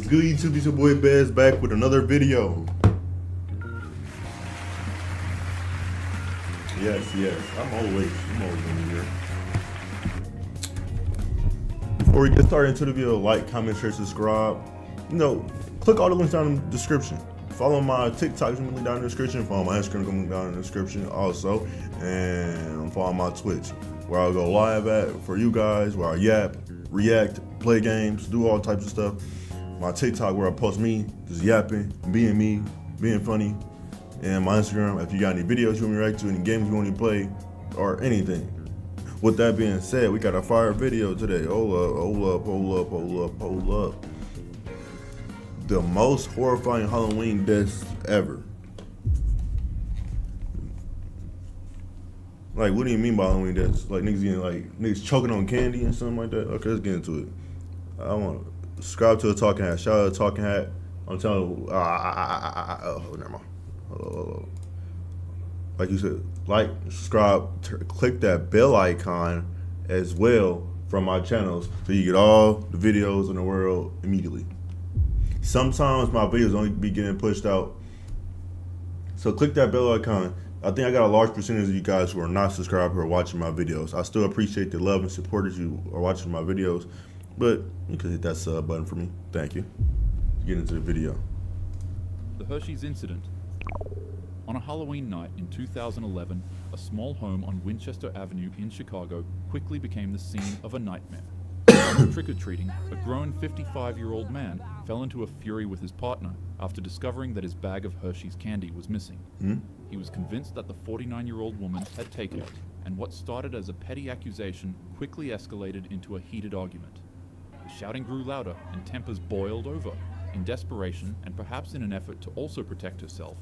good YouTube? It's your boy Bez back with another video. Yes, I'm always in here. Before we get started into the video, like, comment, share, subscribe. Click all the links down in the description. Follow my TikTok, it's link down in the description. Follow my Instagram, link down in the description also. And follow my Twitch, where I'll go live at for you guys, where I yap, react, play games, do all types of stuff. My TikTok, where I post me, just yapping, being me, being funny. And my Instagram, if you got any videos you want me to react to, any games you want me to play, or anything. With that being said, we got a fire video today. Hold up. The most horrifying Halloween deaths ever. Like, what do you mean by Halloween deaths? Like niggas choking on candy and something like that? Okay, let's get into it. I want to subscribe to the Talking Hat. Shout out to Talking Hat. I'm telling you, never mind. Like you said, like, subscribe, click that bell icon as well from my channels so you get all the videos in the world immediately. Sometimes my videos only be getting pushed out, so click that bell icon. I think I got a large percentage of you guys who are not subscribed who are watching my videos. I still appreciate the love and support as you are watching my videos, but you can hit that sub button for me. Thank you. Get into the video. The Hershey's incident. On a Halloween night in 2011, a small home on Winchester Avenue in Chicago quickly became the scene of a nightmare. While trick-or-treating, a grown 55-year-old man fell into a fury with his partner after discovering that his bag of Hershey's candy was missing. He was convinced that the 49-year-old woman had taken it, and what started as a petty accusation quickly escalated into a heated argument. The shouting grew louder and tempers boiled over. In desperation, and perhaps in an effort to also protect herself,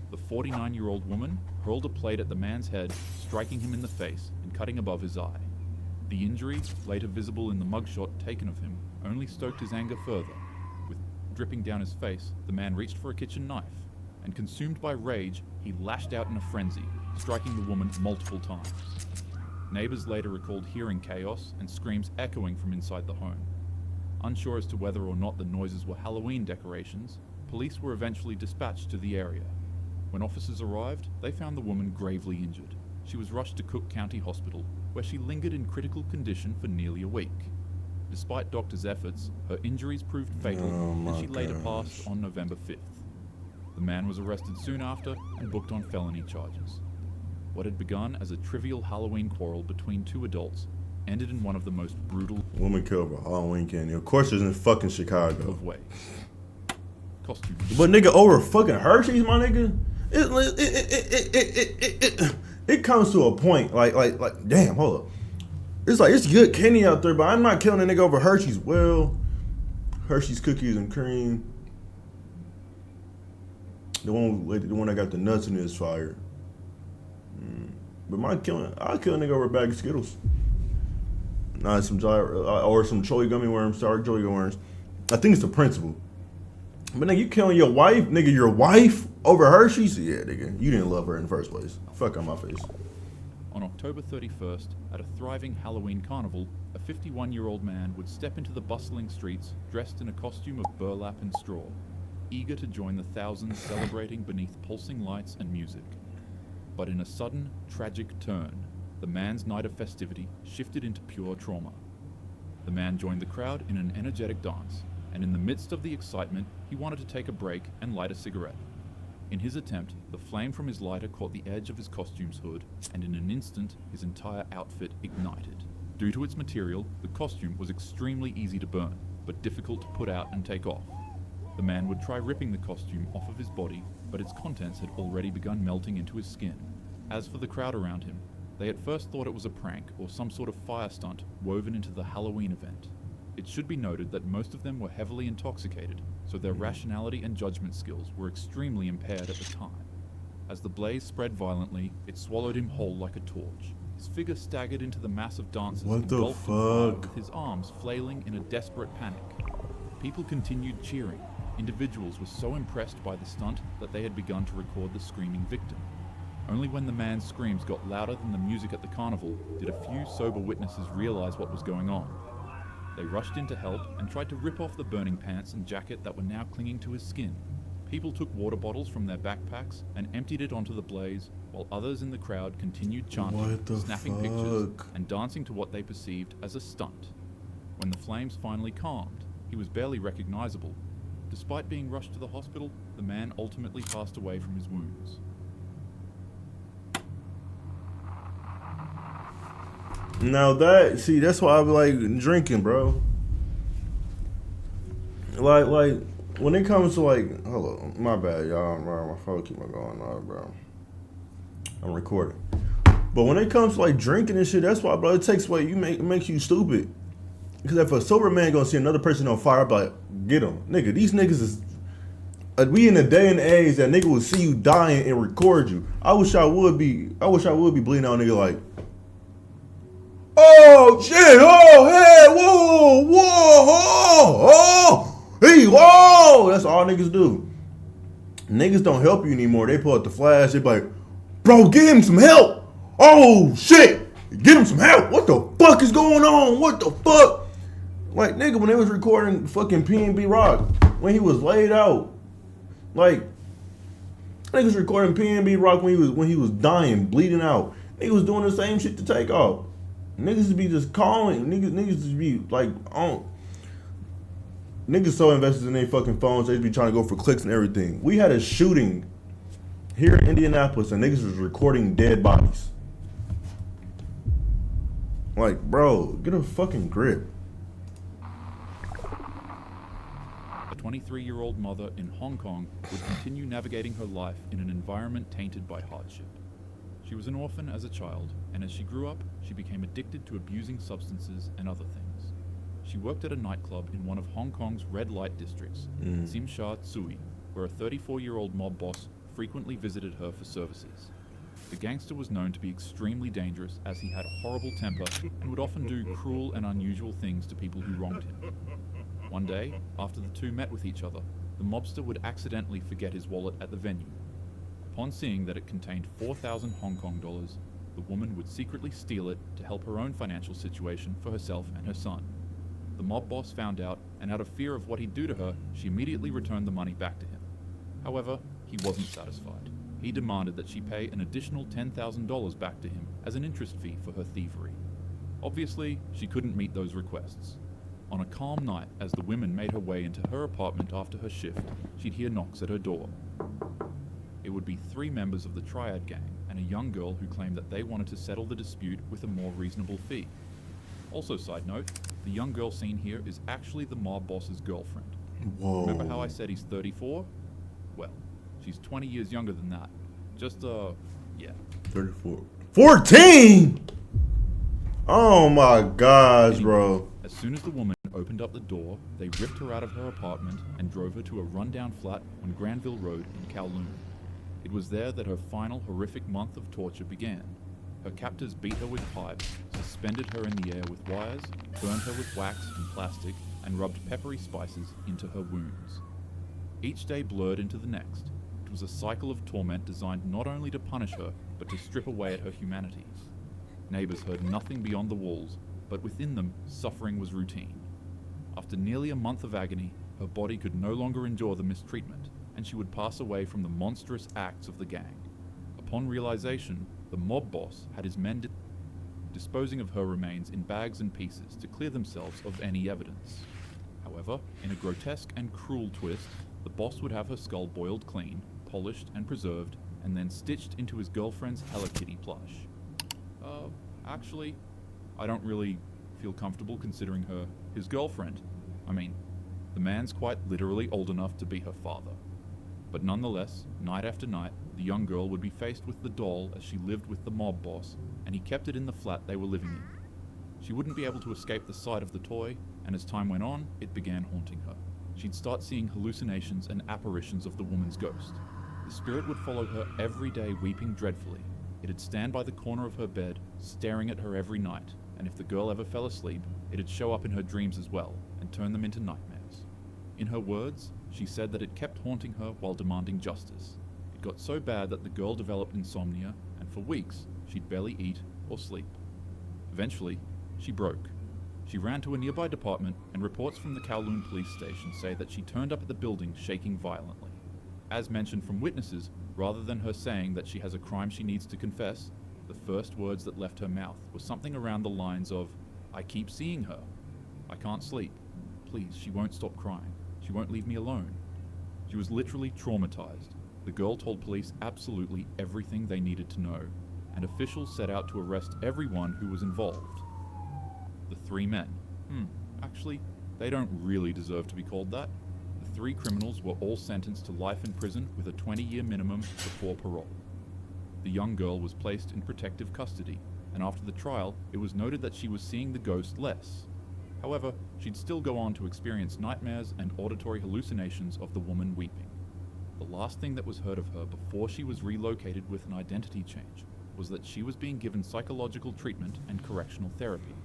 the 49-year-old woman hurled a plate at the man's head, striking him in the face and cutting above his eye. The injury, later visible in the mugshot taken of him, only stoked his anger further. With dripping down his face, the man reached for a kitchen knife, and consumed by rage, he lashed out in a frenzy, striking the woman multiple times. Neighbors later recalled hearing chaos and screams echoing from inside the home. Unsure as to whether or not the noises were Halloween decorations, police were eventually dispatched to the area. When officers arrived, they found the woman gravely injured. She was rushed to Cook County Hospital, where she lingered in critical condition for nearly a week. Despite doctors' efforts, her injuries proved fatal, and she later passed on November 5th. The man was arrested soon after and booked on felony charges. What had begun as a trivial Halloween quarrel between two adults ended in one of the most brutal woman killed over Halloween candy. Of course, it's in fucking Chicago. Of ways. Costume. But nigga, over fucking Hershey's, my nigga. It comes to a point, like, damn, hold up. It's like, it's good candy out there, but I'm not killing a nigga over Hershey's. Well, Hershey's cookies and cream. The one that got the nuts in his fire. But I'll kill a nigga over a bag of Skittles. Not some or some Choy gummy worms, dark Choy gummy worms. I think it's the principle. But nigga, you killing your wife, nigga, your wife over Hershey's? Yeah, nigga, you didn't love her in the first place. Fuck on my face. On October 31st, at a thriving Halloween carnival, a 51-year-old man would step into the bustling streets dressed in a costume of burlap and straw, eager to join the thousands celebrating beneath pulsing lights and music. But in a sudden, tragic turn, the man's night of festivity shifted into pure trauma. The man joined the crowd in an energetic dance, and in the midst of the excitement, he wanted to take a break and light a cigarette. In his attempt, the flame from his lighter caught the edge of his costume's hood, and in an instant, his entire outfit ignited. Due to its material, the costume was extremely easy to burn, but difficult to put out and take off. The man would try ripping the costume off of his body, but its contents had already begun melting into his skin. As for the crowd around him, they at first thought it was a prank or some sort of fire stunt woven into the Halloween event. It should be noted that most of them were heavily intoxicated, so their rationality and judgment skills were extremely impaired at the time. As the blaze spread violently, it swallowed him whole like a torch. His figure staggered into the mass of dancers, engulfed in fire, with his arms flailing in a desperate panic. People continued cheering. Individuals were so impressed by the stunt that they had begun to record the screaming victim. Only when the man's screams got louder than the music at the carnival did a few sober witnesses realize what was going on. They rushed in to help and tried to rip off the burning pants and jacket that were now clinging to his skin. People took water bottles from their backpacks and emptied it onto the blaze, while others in the crowd continued chanting, snapping pictures, and dancing to what they perceived as a stunt. When the flames finally calmed, he was barely recognizable. Despite being rushed to the hospital, the man ultimately passed away from his wounds. Now that's why I be like drinking, bro. Like when it comes to like, hold on, my bad, y'all. My phone keep on going on, bro. I'm recording. But when it comes to like drinking and shit, that's why, bro, it takes away, it makes you stupid. Because if a sober man gonna see another person on fire, I'm like, get him. Nigga, these niggas is, we in a day and age that nigga will see you dying and record you. I wish I would be bleeding out, nigga, like, oh shit, oh hey, whoa, hey, whoa. That's all niggas do. Niggas don't help you anymore. They pull out the flash, they be like, bro, get him some help. Oh shit, get him some help. What the fuck is going on? What the fuck? Like, nigga, when they was recording fucking P&B Rock, when he was laid out, like, niggas recording P&B Rock when he was dying, bleeding out. Niggas was doing the same shit to Takeoff. Niggas to be just calling, niggas to be like, niggas so invested in their fucking phones, they be trying to go for clicks and everything. We had a shooting here in Indianapolis and niggas was recording dead bodies. Like, bro, get a fucking grip. A 23-year-old mother in Hong Kong would continue navigating her life in an environment tainted by hardship. She was an orphan as a child, and as she grew up, she became addicted to abusing substances and other things. She worked at a nightclub in one of Hong Kong's red light districts, Tsim Sha Tsui, where a 34-year-old mob boss frequently visited her for services. The gangster was known to be extremely dangerous as he had a horrible temper and would often do cruel and unusual things to people who wronged him. One day, after the two met with each other, the mobster would accidentally forget his wallet at the venue. Upon seeing that it contained 4,000 Hong Kong dollars, the woman would secretly steal it to help her own financial situation for herself and her son. The mob boss found out, and out of fear of what he'd do to her, she immediately returned the money back to him. However, he wasn't satisfied. He demanded that she pay an additional $10,000 back to him as an interest fee for her thievery. Obviously, she couldn't meet those requests. On a calm night, as the woman made her way into her apartment after her shift, she'd hear knocks at her door. It would be 3 members of the Triad gang and a young girl who claimed that they wanted to settle the dispute with a more reasonable fee. Also, side note, the young girl seen here is actually the mob boss's girlfriend. Whoa. Remember how I said he's 34? Well, she's 20 years younger than that. Just, yeah. 34. 14?! Oh my gosh, bro. As soon as the woman opened up the door, they ripped her out of her apartment and drove her to a rundown flat on Granville Road in Kowloon. It was there that her final horrific month of torture began. Her captors beat her with pipes, suspended her in the air with wires, burned her with wax and plastic, and rubbed peppery spices into her wounds. Each day blurred into the next. It was a cycle of torment designed not only to punish her, but to strip away at her humanity. Neighbors heard nothing beyond the walls, but within them, suffering was routine. After nearly a month of agony, her body could no longer endure the mistreatment, and she would pass away from the monstrous acts of the gang. Upon realization, the mob boss had his men disposing of her remains in bags and pieces to clear themselves of any evidence. However, in a grotesque and cruel twist, the boss would have her skull boiled clean, polished and preserved, and then stitched into his girlfriend's Hello Kitty plush. Actually, I don't really feel comfortable considering her his girlfriend. I mean, the man's quite literally old enough to be her father. But nonetheless, night after night, the young girl would be faced with the doll as she lived with the mob boss, and he kept it in the flat they were living in. She wouldn't be able to escape the sight of the toy, and as time went on, it began haunting her. She'd start seeing hallucinations and apparitions of the woman's ghost. The spirit would follow her every day, weeping dreadfully. It'd stand by the corner of her bed, staring at her every night, and if the girl ever fell asleep, it'd show up in her dreams as well, and turn them into nightmares. In her words, she said that it kept haunting her while demanding justice. It got so bad that the girl developed insomnia, and for weeks, she'd barely eat or sleep. Eventually, she broke. She ran to a nearby department, and reports from the Kowloon police station say that she turned up at the building shaking violently. As mentioned from witnesses, rather than her saying that she has a crime she needs to confess, the first words that left her mouth were something around the lines of, "I keep seeing her. I can't sleep. Please, she won't stop crying. She won't leave me alone." She was literally traumatized. The girl told police absolutely everything they needed to know, and officials set out to arrest everyone who was involved. The three men. Actually, they don't really deserve to be called that. The three criminals were all sentenced to life in prison with a 20-year minimum before parole. The young girl was placed in protective custody, and after the trial, it was noted that she was seeing the ghost less. However, she'd still go on to experience nightmares and auditory hallucinations of the woman weeping. The last thing that was heard of her before she was relocated with an identity change was that she was being given psychological treatment and correctional therapy.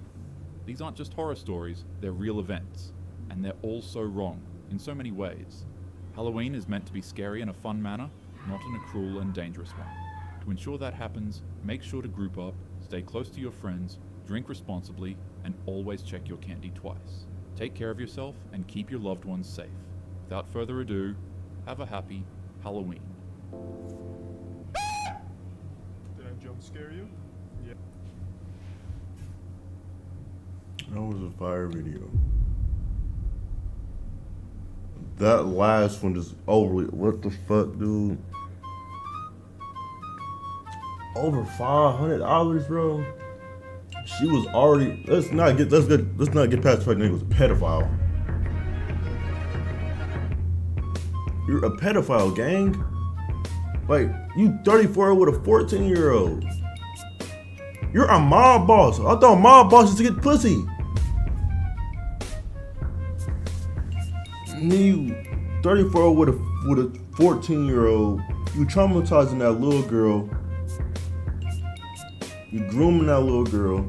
These aren't just horror stories, they're real events, and they're all so wrong in so many ways. Halloween is meant to be scary in a fun manner, not in a cruel and dangerous one. To ensure that happens, make sure to group up, stay close to your friends, drink responsibly, and always check your candy twice. Take care of yourself and keep your loved ones safe. Without further ado, have a happy Halloween. Did I jump scare you? Yeah. That was a fire video. That last one is overly. What the fuck, dude? Over $500, bro. She was already. Let's not get past the fact that he was a pedophile. You're a pedophile, gang. Like, you 34 with a 14-year-old. You're a mob boss. I thought mob bosses to get pussy. You 34 with a 14-year-old. You traumatizing that little girl. You grooming that little girl.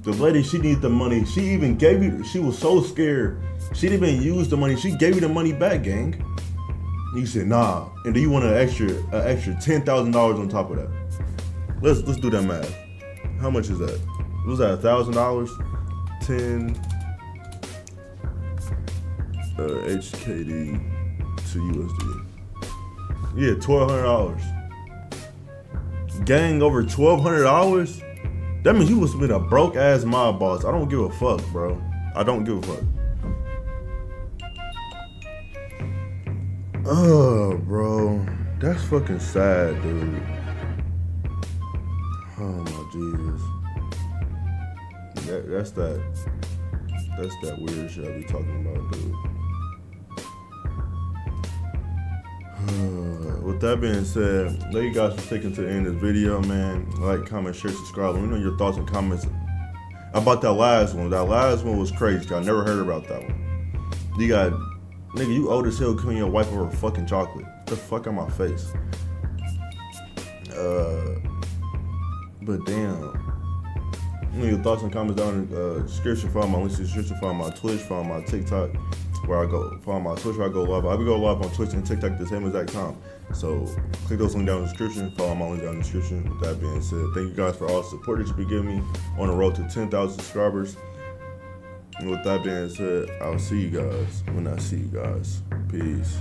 The lady, she needed the money. She even gave you. She was so scared. She didn't even use the money. She gave you the money back, gang. You said nah, and then you want an extra $10,000 on top of that. Let's do that math. How much is that? Was that $1,000? 10 HKD to USD. Yeah, $1,200. Gang, over $1,200? That means you must have been a broke ass mob boss. I don't give a fuck, bro. I don't give a fuck. Oh, bro, that's fucking sad, dude. Oh my Jesus. That's that weird shit I be talking about, dude. With that being said, thank you guys for sticking to the end of this video, man. Like, comment, share, subscribe. Let me know your thoughts and comments about that last one. That last one was crazy. I never heard about that one. You got, nigga, you old as hell killing your wife over fucking chocolate. Get the fuck out my face. But damn. Leave your thoughts and comments down in the description. Follow my links in the description. Follow my Twitch. Follow my TikTok. Where I go, follow my Twitch where I go live. I will go live on Twitch and TikTok at the same exact time. So click those links down in the description. Follow my link down in the description. With that being said, thank you guys for all the support that you've been giving me on the road to 10,000 subscribers. And with that being said, I'll see you guys when I see you guys. Peace.